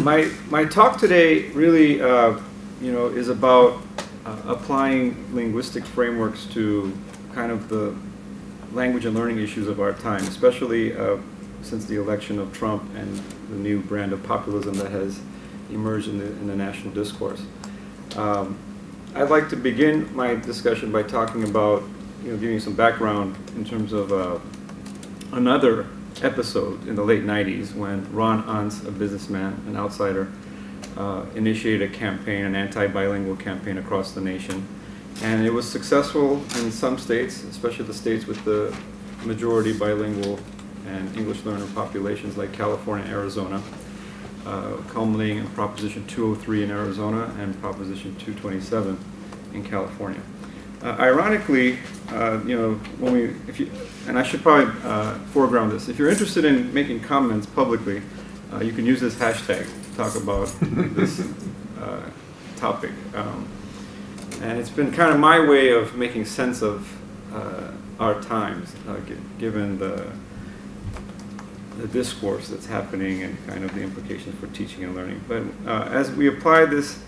My talk today really, is about applying linguistic frameworks to kind of the language and learning issues of our time, especially since the election of Trump and the new brand of populism that has emerged in the national discourse. I'd like to begin my discussion by talking about, giving you some background in terms of another episode in the late 90s when Ron Unz, a businessman, an outsider, initiated a campaign, an anti-bilingual campaign across the nation. And it was successful in some states, especially the states with the majority bilingual and English learner populations like California and Arizona, culminating in Proposition 203 in Arizona and Proposition 227 in California. Ironically, and I should probably foreground this. If you're interested in making comments publicly, you can use this hashtag to talk about this topic. And it's been kind of my way of making sense of our times, given the discourse that's happening and kind of the implications for teaching and learning. But as we apply this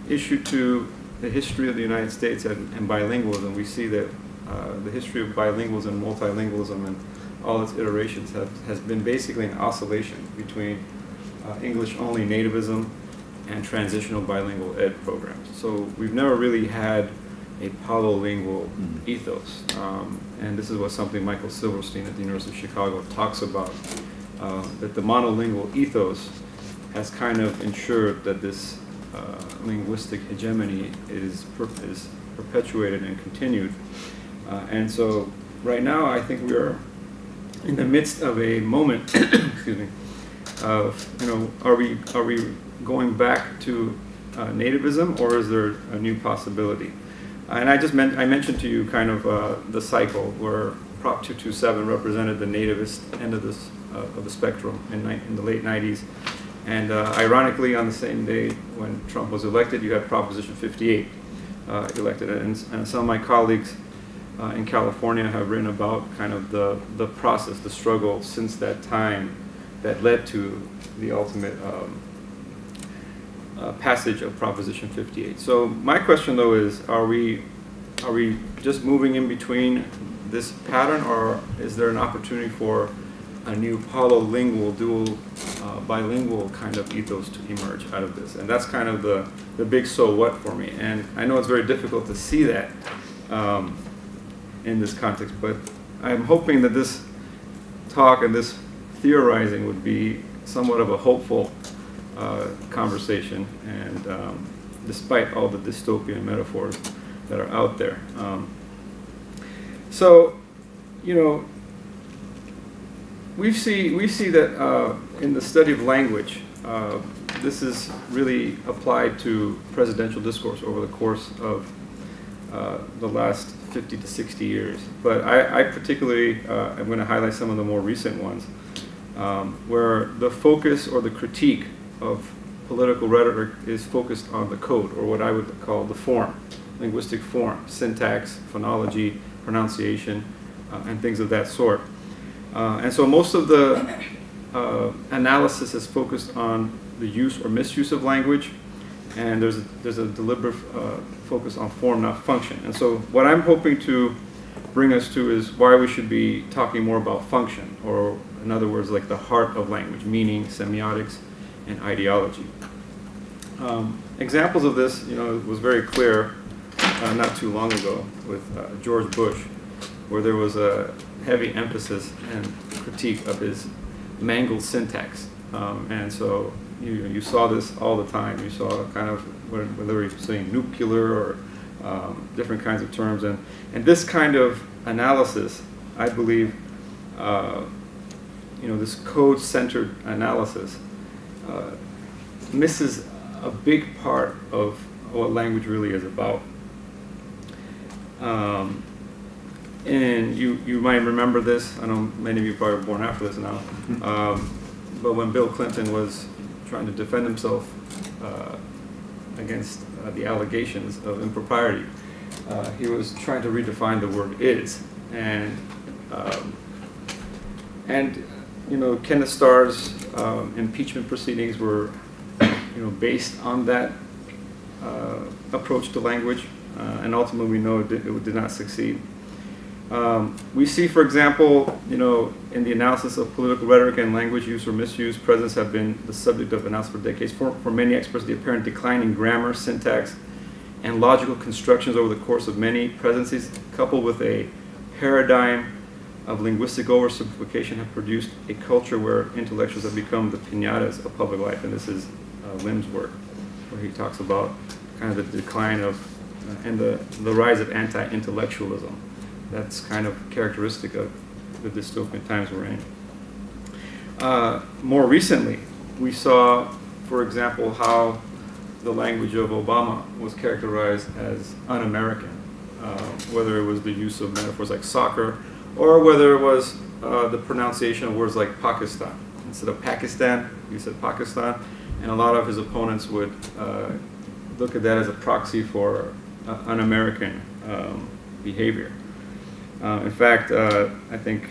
issue to the history of the United States and bilingualism, we see that the history of bilingualism and multilingualism and all its iterations has been basically an oscillation between English-only nativism and transitional bilingual ed programs. So we've never really had a polylingual ethos. And this is what something Michael Silverstein at the University of Chicago talks about, that the monolingual ethos has kind of ensured that this linguistic hegemony is perpetuated and continued. And so right now I think we are in the midst of a moment, excuse me, of, are we going back to nativism, or is there a new possibility? And I mentioned to you kind of the cycle where Prop 227 represented the nativist end of the spectrum in the late 90s. And ironically, on the same day when Trump was elected, you had Proposition 58 elected. And some of my colleagues in California have written about kind of the process, the struggle since that time that led to the ultimate passage of Proposition 58. So my question, though, is: are we just moving in between this pattern, or is there an opportunity for a new polylingual, dual, bilingual kind of ethos to emerge out of this? And that's kind of the big so what for me. And I know it's very difficult to see that in this context, but I'm hoping that this talk and this theorizing would be somewhat of a hopeful conversation, and despite all the dystopian metaphors that are out there. We see that in the study of language, this is really applied to presidential discourse over the course of the last 50 to 60 years. But I particularly am going to highlight some of the more recent ones, where the focus or the critique of political rhetoric is focused on the code, or what I would call the form, linguistic form, syntax, phonology, pronunciation, and things of that sort. And so most of the analysis is focused on the use or misuse of language, and there's a deliberate focus on form, not function. And so what I'm hoping to bring us to is why we should be talking more about function, or in other words, like the heart of language, meaning, semiotics, and ideology. Examples of this, was very clear not too long ago with George Bush, where there was a heavy emphasis and critique of his mangled syntax. And so you saw this all the time. You saw kind of when they were saying nuclear or different kinds of terms. And this kind of analysis, I believe, this code-centered analysis misses a big part of what language really is about. And you might remember this. I know many of you probably were born after this now. But when Bill Clinton was trying to defend himself against the allegations of impropriety, he was trying to redefine the word "is," and Kenneth Starr's impeachment proceedings were based on that approach to language, and ultimately we know it did not succeed. We see, for example, in the analysis of political rhetoric and language use or misuse, presents have been the subject of analysis for decades. For many experts, the apparent decline in grammar, syntax, and logical constructions over the course of many presidencies, coupled with a paradigm of linguistic oversimplification, have produced a culture where intellectuals have become the piñatas of public life. And this is Lim's work, where he talks about kind of the decline of and the rise of anti-intellectualism. That's kind of characteristic of the dystopian times we're in. More recently, we saw, for example, how the language of Obama was characterized as un-American, whether it was the use of metaphors like soccer, or whether it was the pronunciation of words like Pakistan. Instead of Pakistan, he said Pakistan, and a lot of his opponents would look at that as a proxy for un-American behavior. In fact, I think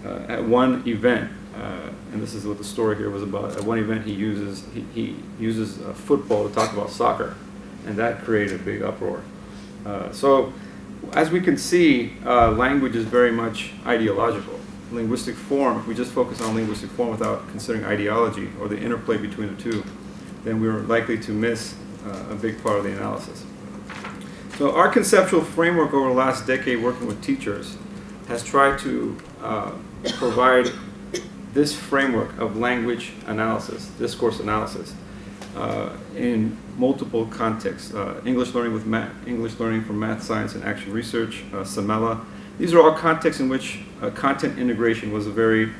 at one event, and this is what the story here was about, at one event he uses football to talk about soccer, and that created a big uproar. So as we can see, language is very much ideological. Linguistic form, if we just focus on linguistic form without considering ideology or the interplay between the two, then we're likely to miss a big part of the analysis. So our conceptual framework over the last decade working with teachers has tried to provide this framework of language analysis, discourse analysis, in multiple contexts. English learning with English learning for math, science, and action research, SEMELA. These are all contexts in which content integration was a very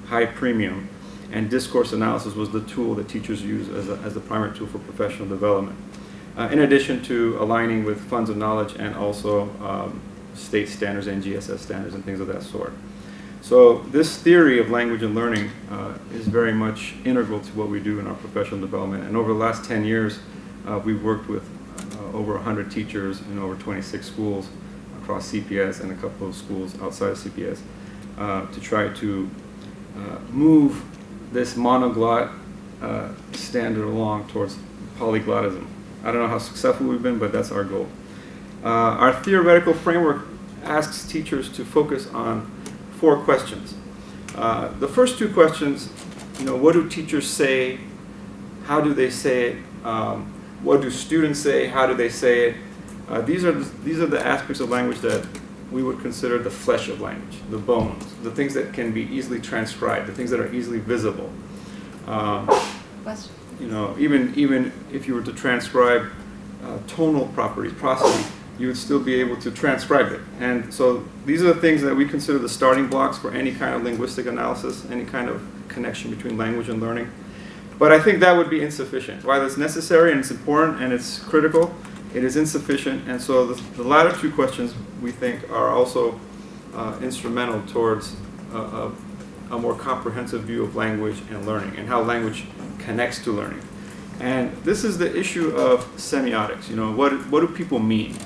high premium, and discourse analysis was the tool that teachers use as the primary tool for professional development. In addition to aligning with funds of knowledge and also state standards and GSS standards and things of that sort. So this theory of language and learning is very much integral to what we do in our professional development. And over the last 10 years, we've worked with over 100 teachers in over 26 schools across CPS and a couple of schools outside of CPS to try to move this monoglot standard along towards polyglottism. I don't know how successful we've been, but that's our goal. Our theoretical framework asks teachers to focus on 4 questions. The first 2 questions, what do teachers say? How do they say it? What do students say? How do they say it? These are the aspects of language that we would consider the flesh of language, the bones, the things that can be easily transcribed, the things that are easily visible. Question. Even if you were to transcribe tonal properties, prosody, you would still be able to transcribe it. And so these are the things that we consider the starting blocks for any kind of linguistic analysis, any kind of connection between language and learning. But I think that would be insufficient. While it's necessary and it's important and it's critical, it is insufficient. And so the latter 2 questions, we think, are also instrumental towards a more comprehensive view of language and learning and how language connects to learning. And this is the issue of semiotics. What do people mean?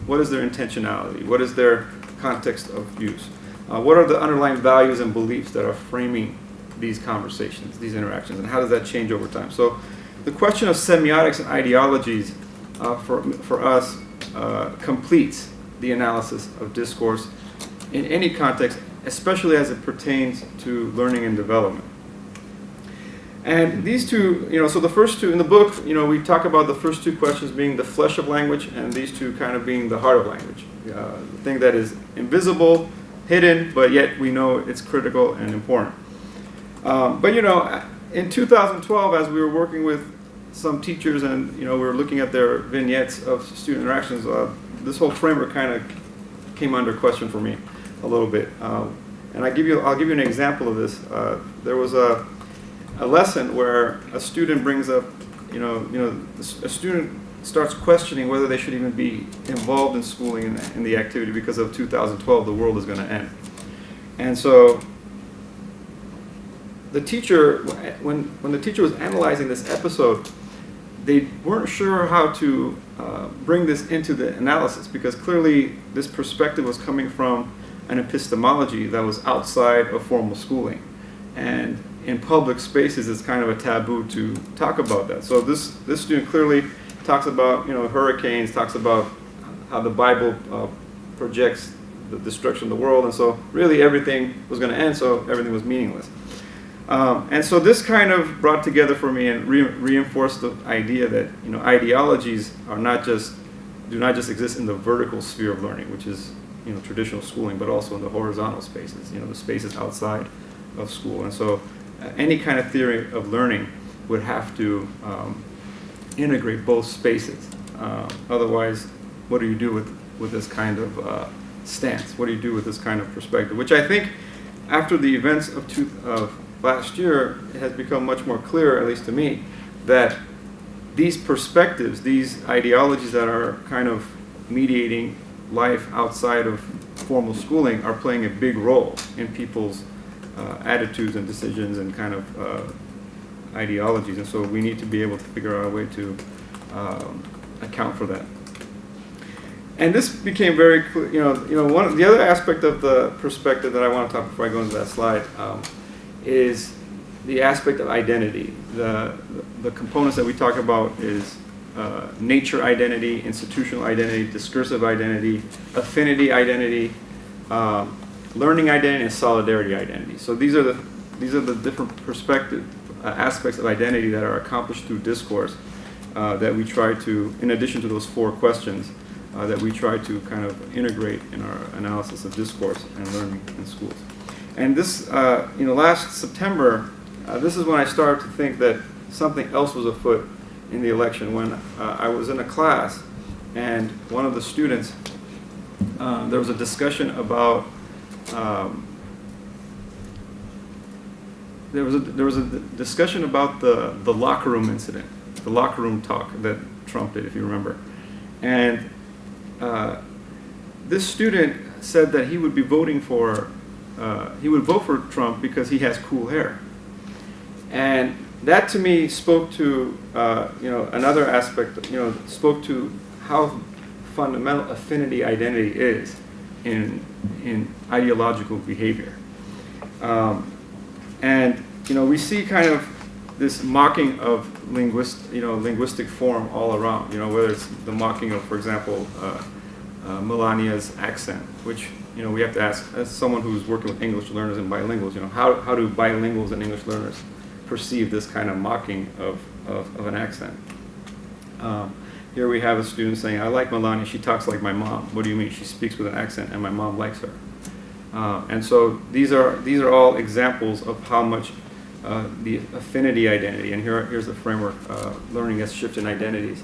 What is their intentionality? What is their context of use? What are the underlying values and beliefs that are framing these conversations, these interactions, and how does that change over time? So the question of semiotics and ideologies for us completes the analysis of discourse in any context, especially as it pertains to learning and development. And these 2, so the first 2 in the book, we talk about the first 2 questions being the flesh of language, and these 2 kind of being the heart of language, the thing that is invisible, hidden, but yet we know it's critical and important. But in 2012, as we were working with some teachers and we were looking at their vignettes of student interactions, this whole framework kind of came under question for me a little bit. And I'll give you an example of this. There was a lesson where a student brings up, a student starts questioning whether they should even be involved in schooling in the activity because of 2012, the world is going to end. And so the teacher, when the teacher was analyzing this episode, they weren't sure how to bring this into the analysis because clearly this perspective was coming from an epistemology that was outside of formal schooling. And in public spaces, it's kind of a taboo to talk about that. So this student clearly talks about, you know, hurricanes, talks about how the Bible projects the destruction of the world, and so really everything was going to end, so everything was meaningless. And so this kind of brought together for me and reinforced the idea that, you know, ideologies are do not just exist in the vertical sphere of learning, which is, you know, traditional schooling, but also in the horizontal spaces, you know, the spaces outside of school. And so any kind of theory of learning would have to integrate both spaces. Otherwise, what do you do with this kind of stance? What do you do with this kind of perspective? Which I think, after the events of last year, it has become much more clear, at least to me, that these perspectives, these ideologies that are kind of mediating life outside of formal schooling, are playing a big role in people's attitudes and decisions and kind of ideologies. And so we need to be able to figure out a way to account for that. And this became very clear. One of the other aspect of the perspective that I want to talk before I go into that slide is the aspect of identity. The components that we talk about is nature identity, institutional identity, discursive identity, affinity identity, learning identity, and solidarity identity. So these are the different perspective aspects of identity that are accomplished through discourse that we try to, in addition to those 4 questions, that we try to kind of integrate in our analysis of discourse and learning in schools. And this, last September, this is when I started to think that something else was afoot in the election. When I was in a class, and one of the students, there was a discussion about there was a discussion about the locker room incident, the locker room talk that Trump did, if you remember, and this student said that he would be voting for. He would vote for Trump because he has cool hair, and that to me spoke to another aspect. Spoke to how fundamental affinity identity is in ideological behavior, and we see kind of this mocking of linguistic form all around. Whether it's the mocking of, for example, Melania's accent, which we have to ask, as someone who's working with English learners and bilinguals, how do bilinguals and English learners perceive this kind of mocking of an accent? Here we have a student saying, "I like Melania, she talks like my mom." What do you mean? She speaks with an accent and my mom likes her. And so these are all examples of how much the affinity identity, and here's the framework, learning as shift in identities,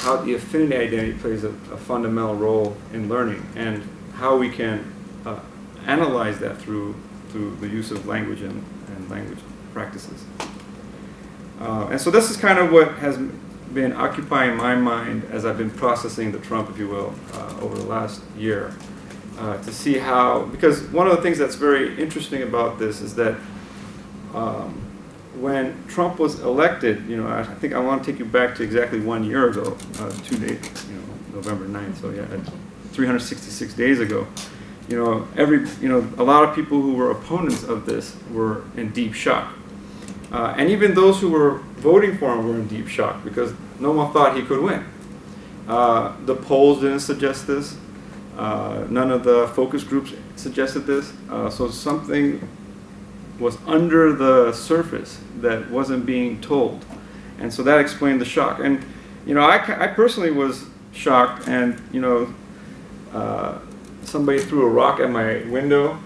how the affinity identity plays a fundamental role in learning, and how we can analyze that through the use of language and language practices. And so this is kind of what has been occupying my mind as I've been processing the Trump, if you will, over the last year, to see how, because one of the things that's very interesting about this is that when Trump was elected, I think I want to take you back to exactly 1 year ago, 2 days, November 9th, so yeah, 366 days ago, a lot of people who were opponents of this were in deep shock. And even those who were voting for him were in deep shock because no one thought he could win. The polls didn't suggest this. None of the focus groups suggested this. So something was under the surface that wasn't being told. And so that explained the shock. And, I personally was shocked, and, somebody threw a rock at my window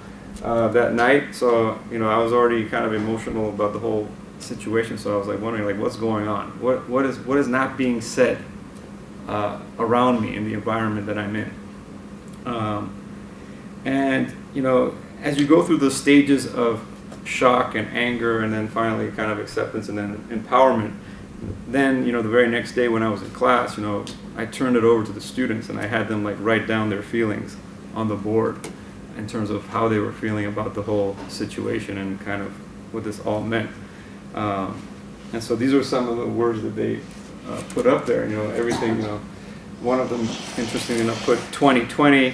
that night. So, I was already kind of emotional about the whole situation. So I was wondering, what's going on? What is not being said around me in the environment that I'm in? And, as you go through the stages of shock and anger, and then finally kind of acceptance and then empowerment, then the very next day when I was in class, I turned it over to the students and I had them write down their feelings on the board in terms of how they were feeling about the whole situation and kind of what this all meant. And so these are some of the words that they put up there. Everything. One of them, interestingly enough, put 2020,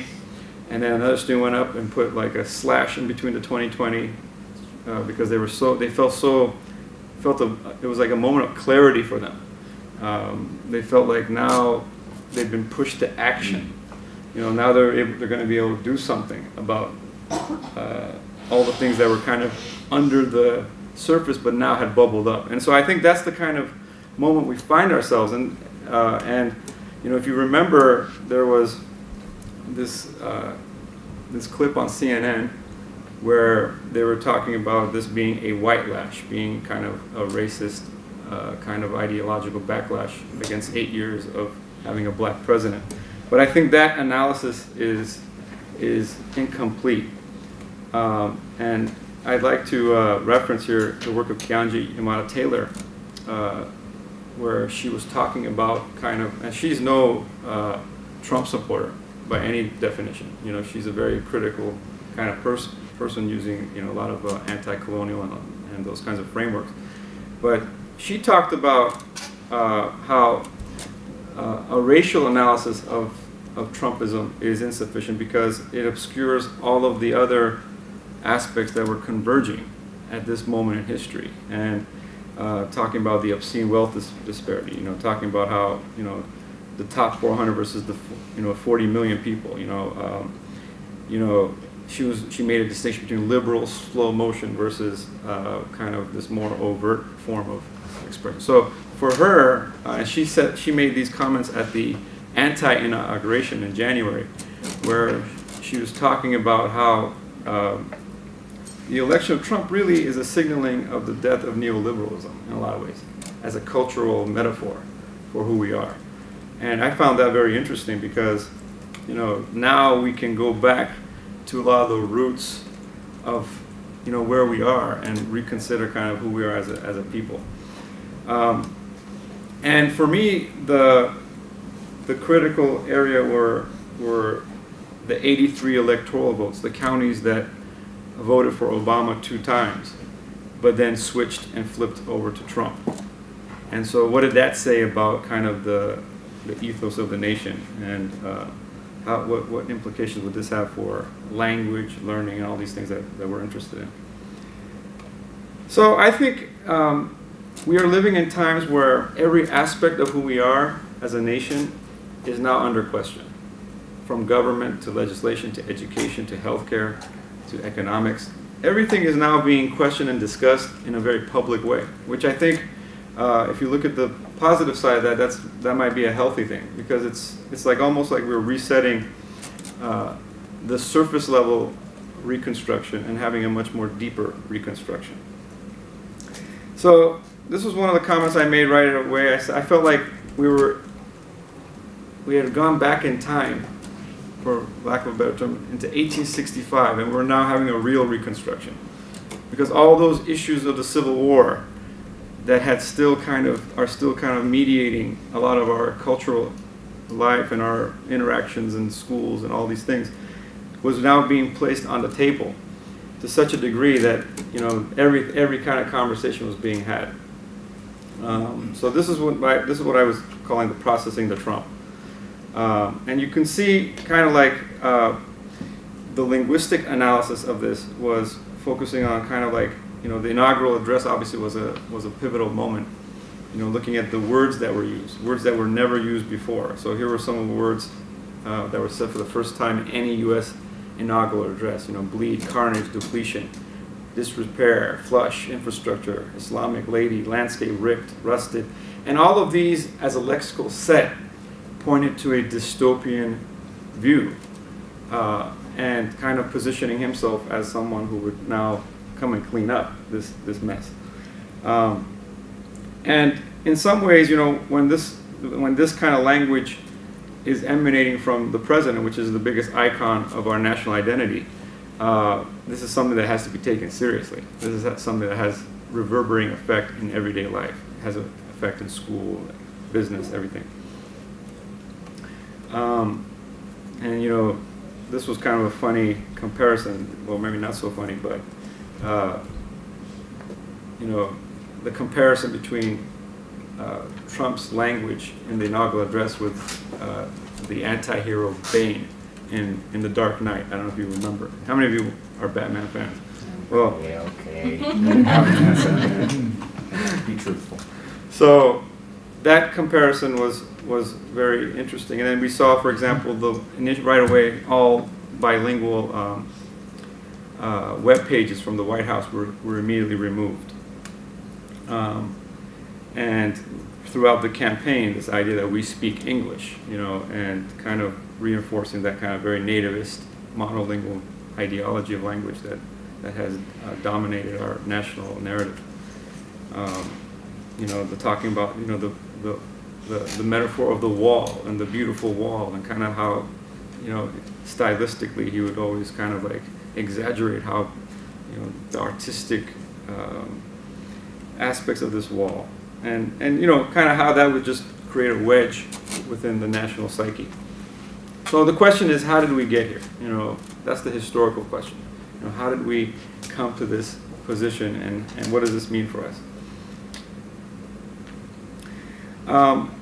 and then another student went up and put a slash in between the 2020. because they it was like a moment of clarity for them. They felt like now they've been pushed to action. Now they're going to be able to do something about all the things that were kind of under the surface, but now had bubbled up. And so I think that's the kind of moment we find ourselves in. And if you remember, there was this clip on CNN where they were talking about this being a white lash, being kind of a racist kind of ideological backlash against 8 years of having a black president. But I think that analysis is incomplete. And I'd like to reference here the work of Keonji Yamada Taylor, where she was talking about and she's no Trump supporter by any definition. She's a very critical kind of person using a lot of anti-colonial and those kinds of frameworks. But she talked about how a racial analysis of Trumpism is insufficient because it obscures all of the other aspects that were converging at this moment in history, and talking about the obscene wealth disparity, talking about how the top 400 versus the 40 million people, she made a distinction between liberal slow motion versus kind of this more overt form of expression. So for her, she said she made these comments at the anti-inauguration in January, where she was talking about how the election of Trump really is a signaling of the death of neoliberalism in a lot of ways, as a cultural metaphor for who we are. And I found that very interesting because, now we can go back to a lot of the roots of, where we are and reconsider kind of who we are as a people. And for me, the critical area were the 83 electoral votes, the counties that voted for Obama 2 times, but then switched and flipped over to Trump. And so what did that say about kind of the ethos of the nation, and what implications would this have for language, learning, and all these things that we're interested in? So I think we are living in times where every aspect of who we are as a nation is now under question, from government to legislation to education to healthcare to economics. Everything is now being questioned and discussed in a very public way, which I think, if you look at the positive side of that might be a healthy thing, because it's like almost like we're resetting the surface level reconstruction and having a much more deeper reconstruction. So this was one of the comments I made right away. I felt like we had gone back in time, for lack of a better term, into 1865, and we're now having a real reconstruction, because all those issues of the Civil War that are still kind of mediating a lot of our cultural life and our interactions in schools and all these things was now being placed on the table to such a degree that every kind of conversation was being had. So this is what I was calling the processing the Trump. And you can see kind of like the linguistic analysis of this was focusing on kind of like, the inaugural address obviously was a pivotal moment, looking at the words that were used, words that were never used before. So here were some of the words that were said for the first time in any U.S. inaugural address, bleed, carnage, depletion, disrepair, flush, infrastructure, Islamic lady, landscape ripped, rusted. And all of these as a lexical set pointed to a dystopian view, and kind of positioning himself as someone who would now come and clean up this mess. And in some ways, when this kind of language is emanating from the president, which is the biggest icon of our national identity, this is something that has to be taken seriously. This is something that has reverberating effect in everyday life. It has an effect in school, business, everything. And this was kind of a funny comparison. Well, maybe not so funny, but the comparison between Trump's language in the inaugural address with the anti-hero Bane in The Dark Knight. I don't know if you remember. How many of you are Batman fans? Well, okay. Be truthful. So that comparison was very interesting. And then we saw, for example, right away, all bilingual web pages from the White House were immediately removed. And throughout the campaign, this idea that we speak English, and kind of reinforcing that kind of very nativist, monolingual ideology of language that has dominated our national narrative. The talking about, the metaphor of the wall and the beautiful wall, and kind of how, stylistically he would always kind of like exaggerate how, the artistic aspects of this wall, and kind of how that would just create a wedge within the national psyche. So the question is, how did we get here? That's the historical question. How did we come to this position, and what does this mean for us?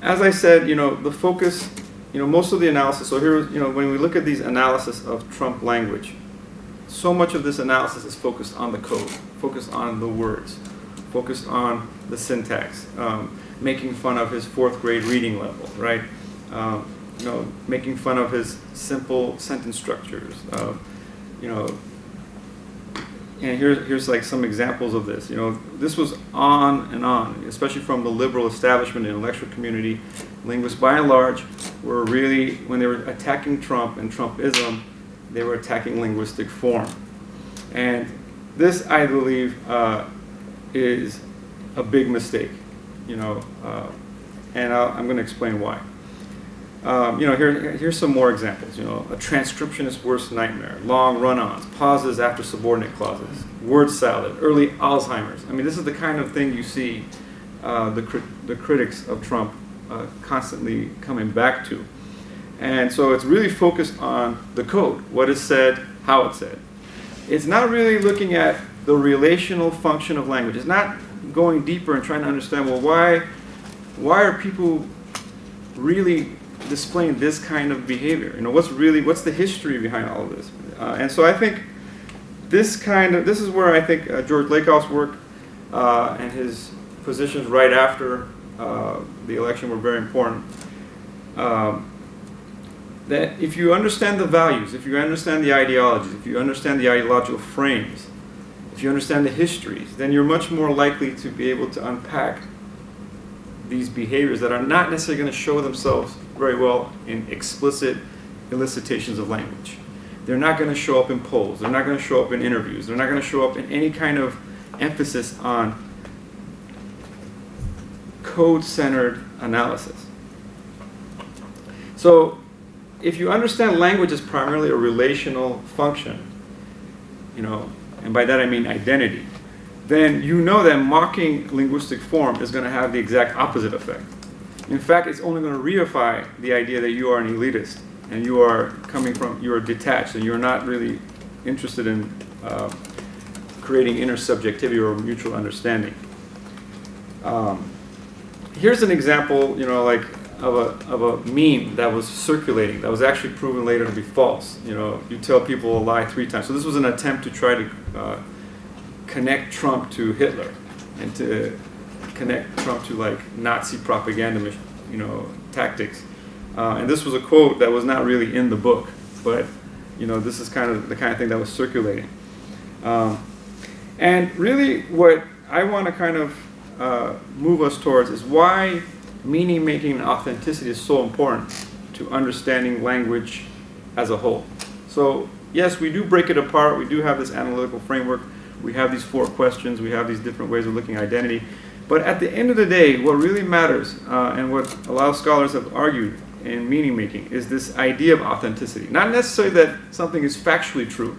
As I said, the focus, most of the analysis, so here, when we look at these analysis of Trump language, so much of this analysis is focused on the code, focused on the words, focused on the syntax, making fun of his 4th grade reading level, right? Making fun of his simple sentence structures, and here's like some examples of this. This was on and on, especially from the liberal establishment and intellectual community. Linguists, by and large, were really, when they were attacking Trump and Trumpism, they were attacking linguistic form. And this, I believe, is a big mistake, and I'm going to explain why. Here's some more examples. A transcriptionist's worst nightmare, long run-ons, pauses after subordinate clauses, word salad, early Alzheimer's. I mean, this is the kind of thing you see the critics of Trump constantly coming back to. And so it's really focused on the code, what is said, how it's said. It's not really looking at the relational function of language. It's not going deeper and trying to understand, well, why are people really displaying this kind of behavior? What's the history behind all of this? And so I think this is where I think George Lakoff's work and his positions right after the election were very important. That if you understand the values, if you understand the ideologies, if you understand the ideological frames, if you understand the histories, then you're much more likely to be able to unpack these behaviors that are not necessarily going to show themselves very well in explicit elicitations of language. They're not going to show up in polls. They're not going to show up in interviews. They're not going to show up in any kind of emphasis on code-centered analysis. So if you understand language as primarily a relational function, and by that I mean identity, then you know that mocking linguistic form is going to have the exact opposite effect. In fact, it's only going to reify the idea that you are an elitist, and you are detached, and you're not really interested in creating intersubjectivity or mutual understanding. Here's an example, of a meme that was circulating that was actually proven later to be false. You tell people a lie 3 times. So this was an attempt to try to connect Trump to Hitler, and to connect Trump to like Nazi propaganda, tactics. And this was a quote that was not really in the book, but this is kind of the kind of thing that was circulating. And really, what I want to kind of move us towards is why meaning making and authenticity is so important to understanding language as a whole. So yes, we do break it apart. We do have this analytical framework. We have these 4 questions. We have these different ways of looking at identity. But at the end of the day, what really matters, and what a lot of scholars have argued in meaning making, is this idea of authenticity. Not necessarily that something is factually true,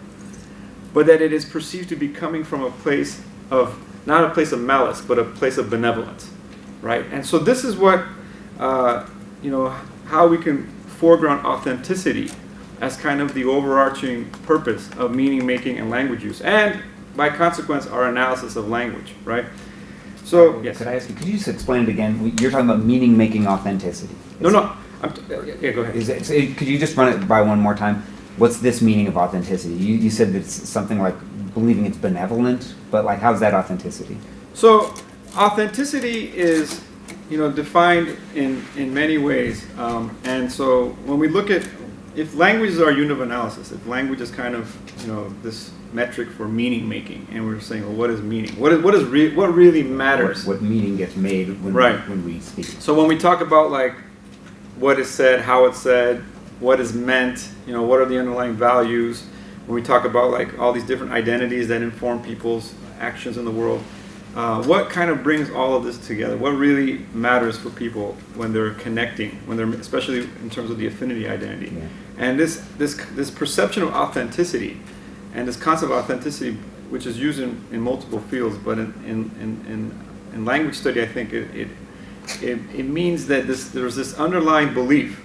but that it is perceived to be coming from a place of, not a place of malice, but a place of benevolence, right? And so this is what, how we can foreground authenticity as kind of the overarching purpose of meaning making and language use, and by consequence, our analysis of language, right? So, yes. Could I ask you, could you just explain it again? You're talking about meaning making authenticity. No. Yeah, go ahead. Could you just run it by one more time? What's this meaning of authenticity? You said that it's something like believing it's benevolent, but like, how's that authenticity? So authenticity is, defined in many ways. And so when we look at, if language is our unit of analysis, if language is kind of, this metric for meaning making, and we're saying, well, what is meaning? What really matters? What meaning gets made when, Right. when we speak? So when we talk about like what is said, how it's said, what is meant, what are the underlying values, when we talk about like all these different identities that inform people's actions in the world, what kind of brings all of this together? What really matters for people when they're connecting, especially in terms of the affinity identity? Yeah. And this perception of authenticity, and this concept of authenticity, which is used in multiple fields, but in language study, I think it means that there's this underlying belief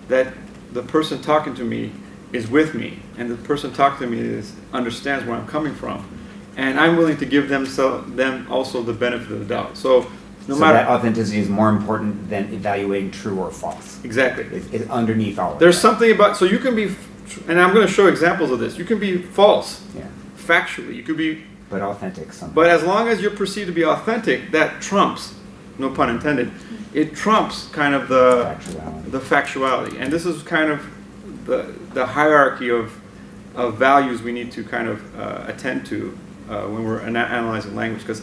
that the person talking to me is with me, and the person talking to me understands where I'm coming from, and I'm willing to give them also the benefit of the doubt. So So that authenticity is more important than evaluating true or false. Exactly. It's underneath all of There's that. something about, so you can be, and I'm going to show examples of this. You can be false, Yeah. factually. You could be, But authentic somehow. but as long as you're perceived to be authentic, that trumps, no pun intended, it trumps kind of Factuality. the factuality. And this is kind of the hierarchy of values we need to kind of attend to when we're analyzing language, because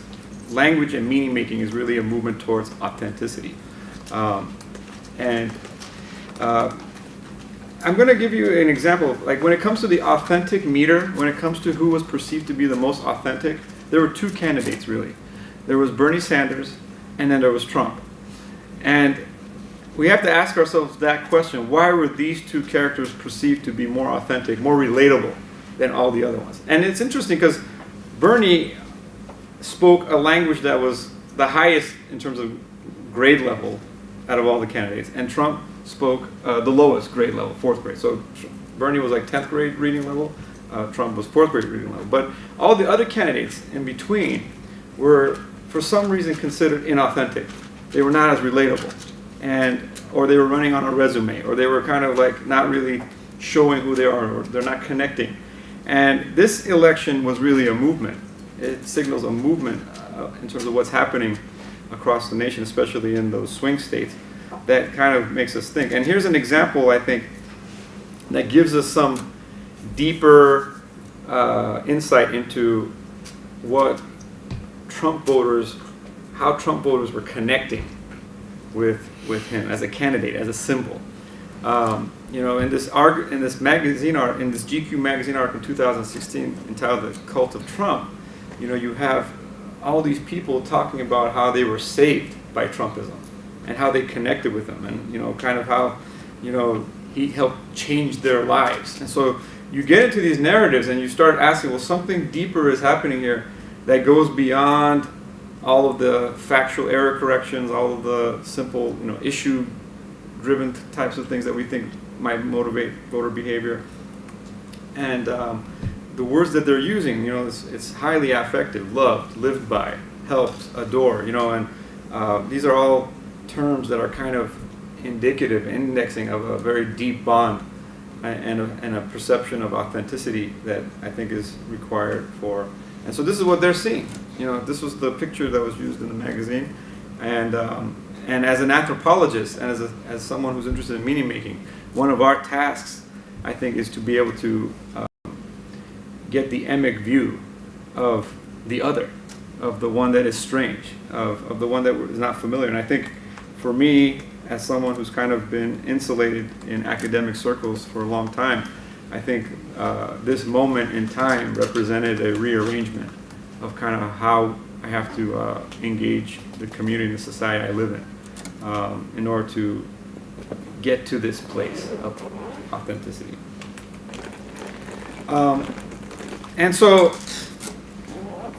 language and meaning making is really a movement towards authenticity. I'm going to give you an example of, like, when it comes to the authentic meter, when it comes to who was perceived to be the most authentic, there were two candidates really. There was Bernie Sanders, and then there was Trump. And we have to ask ourselves that question: why were these two characters perceived to be more authentic, more relatable than all the other ones? And it's interesting because Bernie spoke a language that was the highest in terms of grade level out of all the candidates, and Trump spoke the lowest grade level, 4th grade. So Bernie was like 10th grade reading level, Trump was 4th grade reading level. But all the other candidates in between were, for some reason, considered inauthentic. They were not as relatable, or they were running on a resume, or they were kind of like not really showing who they are, or they're not connecting. And this election was really a movement. It signals a movement in terms of what's happening across the nation, especially in those swing states, that kind of makes us think. And here's an example, I think, that gives us some deeper insight into what how Trump voters were connecting with him as a candidate, as a symbol. In this magazine art, in this GQ magazine article in 2016 entitled "The Cult of Trump," you have all these people talking about how they were saved by Trumpism and how they connected with him, and kind of how he helped change their lives. And so you get into these narratives and you start asking, well, something deeper is happening here that goes beyond all of the factual error corrections, all of the simple issue-driven types of things that we think might motivate voter behavior. And the words that they're using, it's highly affective: loved, lived by, helped, adore, and these are all terms that are kind of indicative, indexing of a very deep bond and a perception of authenticity that I think is required for. And so this is what they're seeing. This was the picture that was used in the magazine, and as an anthropologist and as someone who's interested in meaning making, one of our tasks, I think, is to be able to get the emic view of the other, of the one that is strange, of the one that is not familiar. And I think for me, as someone who's kind of been insulated in academic circles for a long time, I think this moment in time represented a rearrangement of kind of how I have to engage the community and the society I live in order to get to this place of authenticity. And so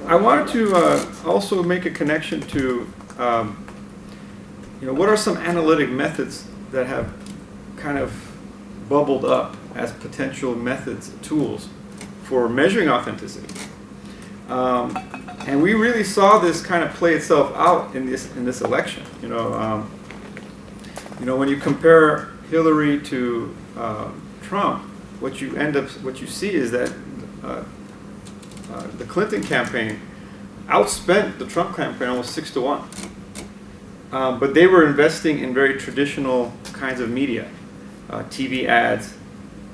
I wanted to also make a connection to what are some analytic methods that have kind of bubbled up as potential methods, tools for measuring authenticity. And we really saw this kind of play itself out in this election. When you compare Hillary to Trump, what you see is that the Clinton campaign outspent the Trump campaign almost 6-1. But they were investing in very traditional kinds of media, TV ads.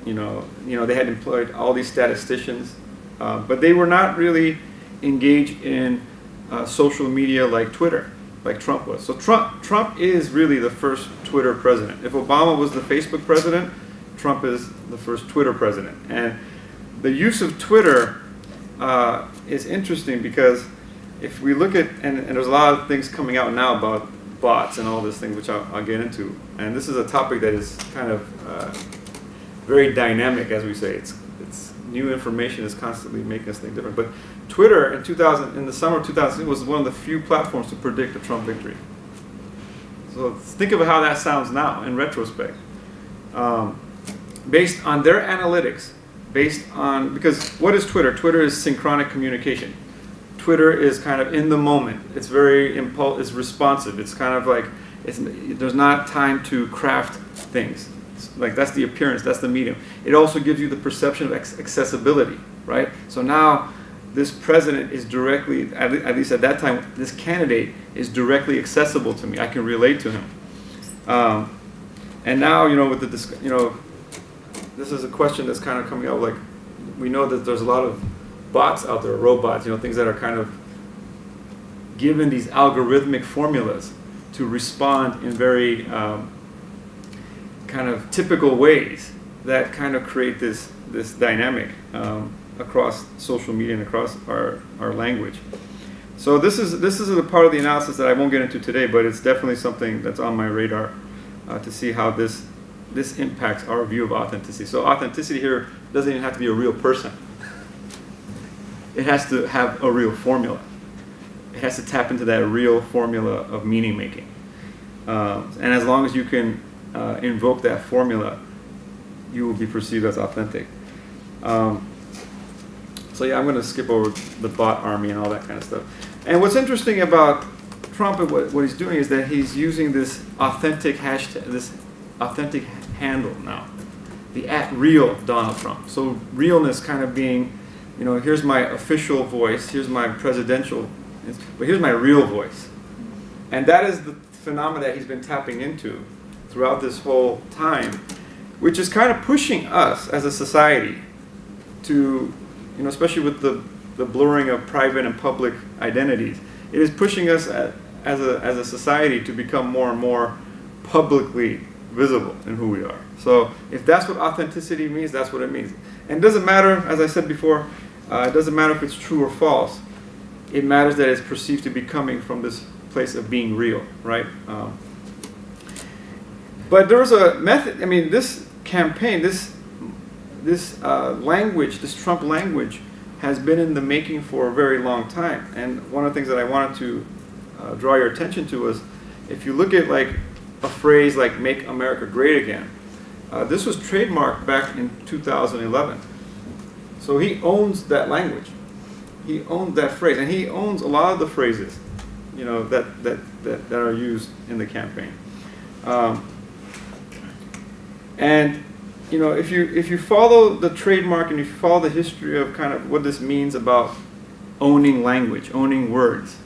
They had employed all these statisticians, but they were not really engaged in social media like Twitter, like Trump was. So Trump is really the first Twitter president. If Obama was the Facebook president, Trump is the first Twitter president. And the use of Twitter is interesting because if we look at, and there's a lot of things coming out now about bots and all this thing, which I'll get into. And this is a topic that is kind of very dynamic, as we say. It's new information is constantly making us think different. But Twitter in the summer of 2000, was one of the few platforms to predict a Trump victory. So think of how that sounds now in retrospect. Based on their analytics, because what is Twitter? Twitter is synchronic communication. Twitter is kind of in the moment. It's very it's responsive. It's kind of like there's not time to craft things. Like that's the appearance, that's the medium. It also gives you the perception of accessibility, right? So now this president is directly, at least at that time, this candidate is directly accessible to me. I can relate to him. And now, with this is a question that's kind of coming out. Like we know that there's a lot of bots out there, robots, things that are kind of given these algorithmic formulas to respond in very kind of typical ways that kind of create this dynamic across social media and across our language. So this is a part of the analysis that I won't get into today, but it's definitely something that's on my radar to see how this impacts our view of authenticity. So authenticity here doesn't even have to be a real person. It has to have a real formula. It has to tap into that real formula of meaning making. And as long as you can invoke that formula, you will be perceived as authentic. So yeah, I'm going to skip over the bot army and all that kind of stuff. And what's interesting about Trump and what he's doing is that he's using this authentic hashtag, this authentic handle now, the @real Donald Trump. So realness kind of being, here's my official voice, here's my presidential, but here's my real voice. And that is the phenomena that he's been tapping into throughout this whole time, which is kind of pushing us as a society to, especially with the blurring of private and public identities, it is pushing us as a society to become more and more publicly visible in who we are. So if that's what authenticity means, that's what it means. And it doesn't matter, as I said before, it doesn't matter if it's true or false. It matters that it's perceived to be coming from this place of being real, right? But there's a method. This campaign, this language, this Trump language, has been in the making for a very long time. And one of the things that I wanted to draw your attention to was, if you look at like a phrase like "Make America Great Again," this was trademarked back in 2011. So he owns that language. He owns that phrase, and he owns a lot of the phrases, that are used in the campaign. And if you follow the trademark and if you follow the history of kind of what this means about owning language, owning words,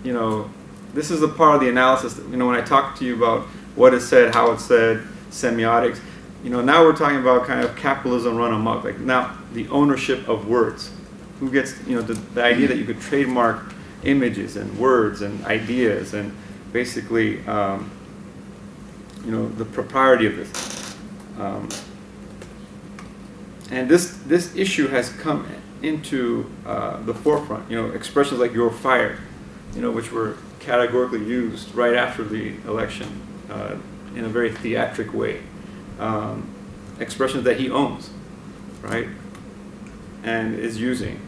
this is a part of the analysis that, when I talk to you about what is said, how it's said, semiotics, now we're talking about kind of capitalism run amok, like now the ownership of words. Who gets, the idea that you could trademark images and words and ideas and basically, the propriety of this. And this issue has come into the forefront. Expressions like "you're fired," which were categorically used right after the election in a very theatric way. Expressions that he owns, right, and is using.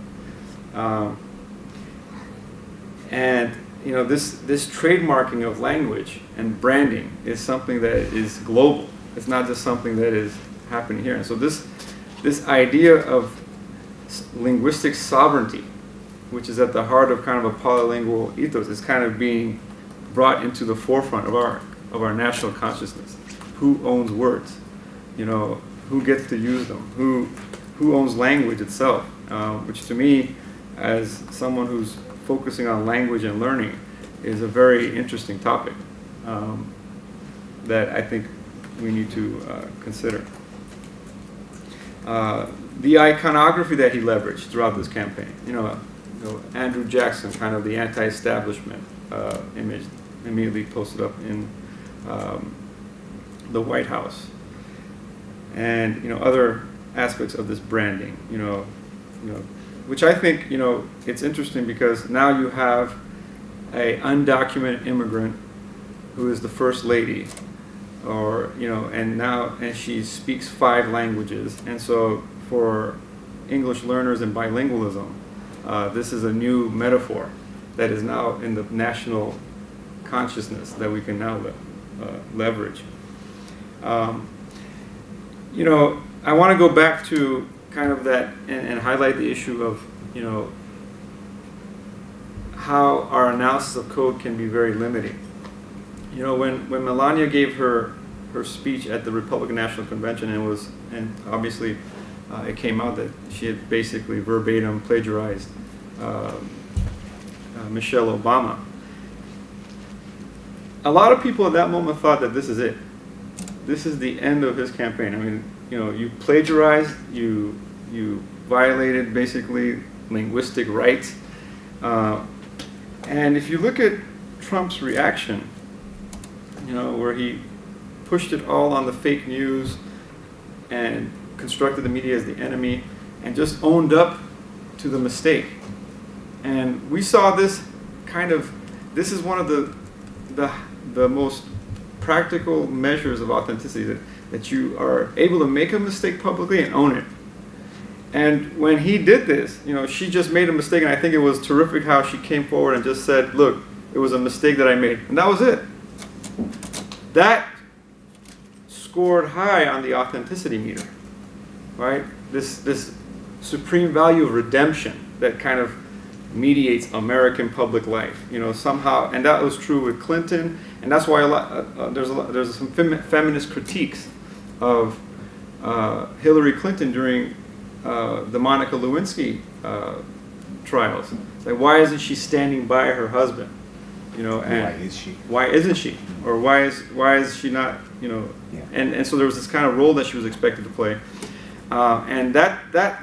And this trademarking of language and branding is something that is global. It's not just something that is happening here. And so this idea of linguistic sovereignty, which is at the heart of kind of a polylingual ethos, is kind of being brought into the forefront of our national consciousness. Who owns words? Who gets to use them? Who owns language itself? Which to me as someone who's focusing on language and learning, is a very interesting topic that I think we need to consider. The iconography that he leveraged throughout this campaign, Andrew Jackson, kind of the anti-establishment image, immediately posted up in the White House, and other aspects of this branding, which I think it's interesting because now you have a undocumented immigrant who is the first lady, and she speaks 5 languages, and so for English learners and bilingualism, this is a new metaphor that is now in the national consciousness that we can now leverage. I want to go back to kind of that and highlight the issue of how our analysis of code can be very limiting. When Melania gave her speech at the Republican National Convention, and obviously it came out that she had basically verbatim plagiarized Michelle Obama. A lot of people at that moment thought that this is it. This is the end of his campaign. I mean, you plagiarized, you violated basically linguistic rights. And if you look at Trump's reaction, where he pushed it all on the fake news and constructed the media as the enemy and just owned up to the mistake. And we saw this this is one of the most practical measures of authenticity, that you are able to make a mistake publicly and own it. And when he did this, she just made a mistake, and I think it was terrific how she came forward and just said, look, it was a mistake that I made. And that was it. That scored high on the authenticity meter, right? This supreme value of redemption that kind of mediates American public life, somehow, and that was true with Clinton, and that's why there's some feminist critiques of Hillary Clinton during the Monica Lewinsky trials. It's like, why isn't she standing by her husband? And why is she? Why isn't she? Or why is she not? Yeah. And so there was this kind of role that she was expected to play, and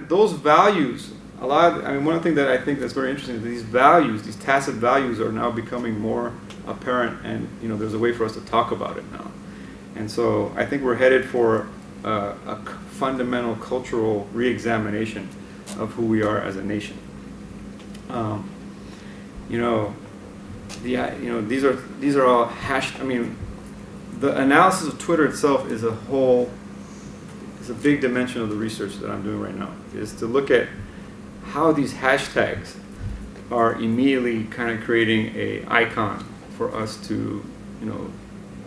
those values. One of the things that I think that's very interesting is these values, these tacit values, are now becoming more apparent, and there's a way for us to talk about it now. And so I think we're headed for a fundamental cultural re-examination of who we are as a nation. These are all hashed. The analysis of Twitter itself is a big dimension of the research that I'm doing right now, is to look at how these hashtags are immediately kind of creating an icon for us to,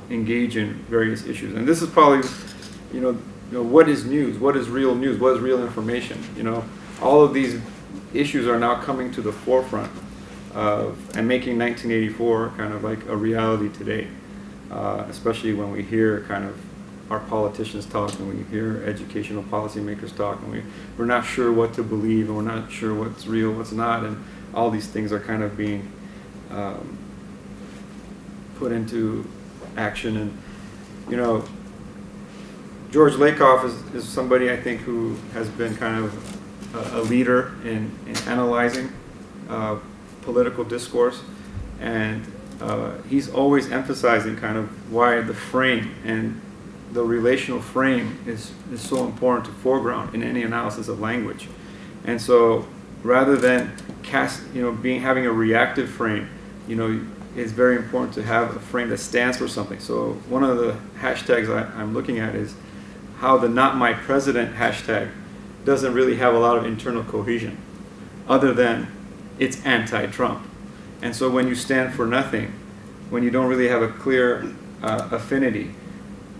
engage in various issues. And this is probably, what is news? What is real news? What is real information? All of these issues are now coming to the forefront and making 1984 kind of like a reality today, especially when we hear kind of our politicians talk, and we hear educational policymakers talk, and we're not sure what to believe, and we're not sure what's real, what's not, and all these things are kind of being put into action. And George Lakoff is somebody I think who has been kind of a leader in analyzing political discourse, and he's always emphasizing kind of why the frame and the relational frame is so important to foreground in any analysis of language. And so rather than having a reactive frame, it's very important to have a frame that stands for something. So one of the hashtags I'm looking at is how the "Not My President" hashtag doesn't really have a lot of internal cohesion, other than it's anti-Trump. And so when you stand for nothing, when you don't really have a clear affinity,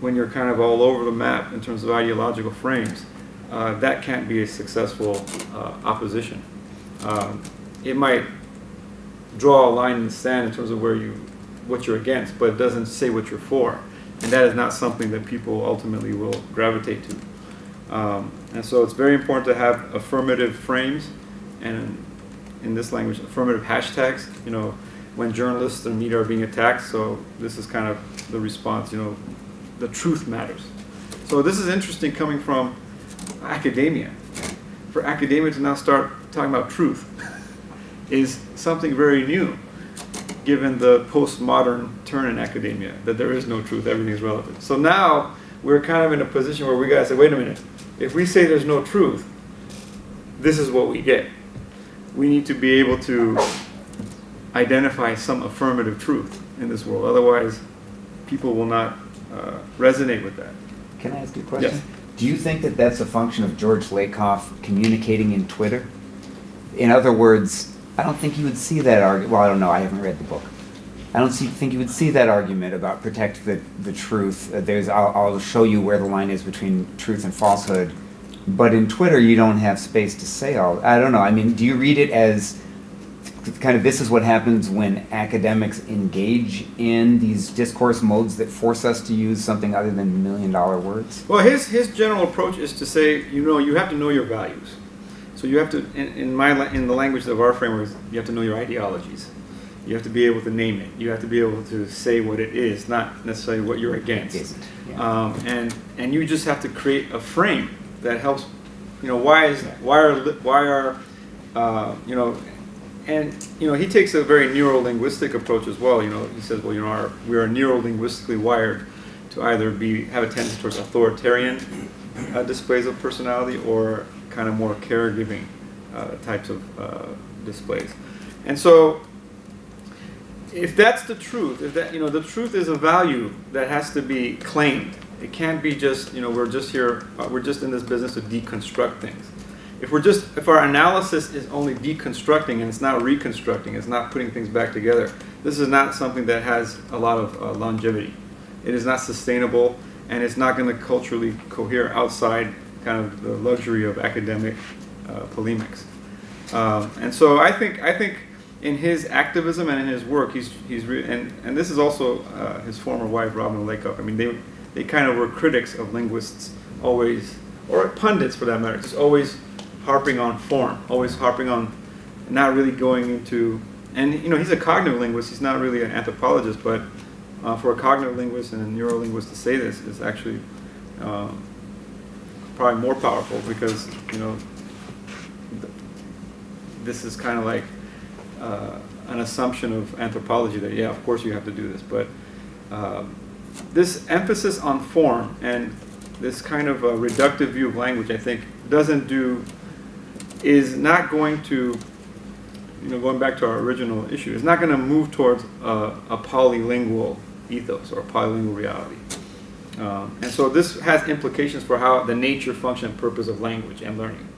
when you're kind of all over the map in terms of ideological frames, that can't be a successful opposition. It might draw a line in the sand in terms of what you're against, but it doesn't say what you're for, and that is not something that people ultimately will gravitate to. And so it's very important to have affirmative frames, and in this language, affirmative hashtags, when journalists and media are being attacked. So this is kind of the response, the truth matters. So this is interesting coming from academia. For academia to now start talking about truth is something very new, given the postmodern turn in academia, that there is no truth, everything is relative. So now we're kind of in a position where we gotta say, wait a minute, if we say there's no truth, this is what we get. We need to be able to identify some affirmative truth in this world. Otherwise, people will not resonate with that. Can I ask you a question? Yes. Do you think that that's a function of George Lakoff communicating in Twitter? In other words, I don't think you would see that argument. Well, I don't know. I haven't read the book. I don't think you would see that argument about protect the truth. I'll show you where the line is between truth and falsehood. But in Twitter, you don't have space to say all. I don't know. I mean, do you read it as kind of this is what happens when academics engage in these discourse modes that force us to use something other than million-dollar words? Well, his general approach is to say, you have to know your values. So you have to, in the language of our framework, you have to know your ideologies. You have to be able to name it. You have to be able to say what it is, not necessarily what you're against. Yeah. And you just have to create a frame that helps. He takes a very neuro-linguistic approach as well. He says, we are neuro-linguistically wired to either have a tendency towards authoritarian displays of personality or kind of more caregiving types of displays. And so, if that's the truth, the truth is a value that has to be claimed. It can't be just, we're just in this business to deconstruct things. If our analysis is only deconstructing and it's not reconstructing, it's not putting things back together, this is not something that has a lot of longevity. It is not sustainable, and it's not going to culturally cohere outside kind of the luxury of academic polemics. And so I think in his activism and in his work, and this is also his former wife, Robin Lakoff. I mean, they kind of were critics of linguists always, or pundits for that matter, just always harping on form, always harping on not really going into, and he's a cognitive linguist, he's not really an anthropologist, but for a cognitive linguist and a neurolinguist to say this is actually probably more powerful because, this is kind of like an assumption of anthropology that, yeah, of course you have to do this, but this emphasis on form and this kind of reductive view of language, I think, is not going to, going back to our original issue, is not going to move towards a polylingual ethos or a polylingual reality. And so this has implications for how the nature, function, and purpose of language and learning.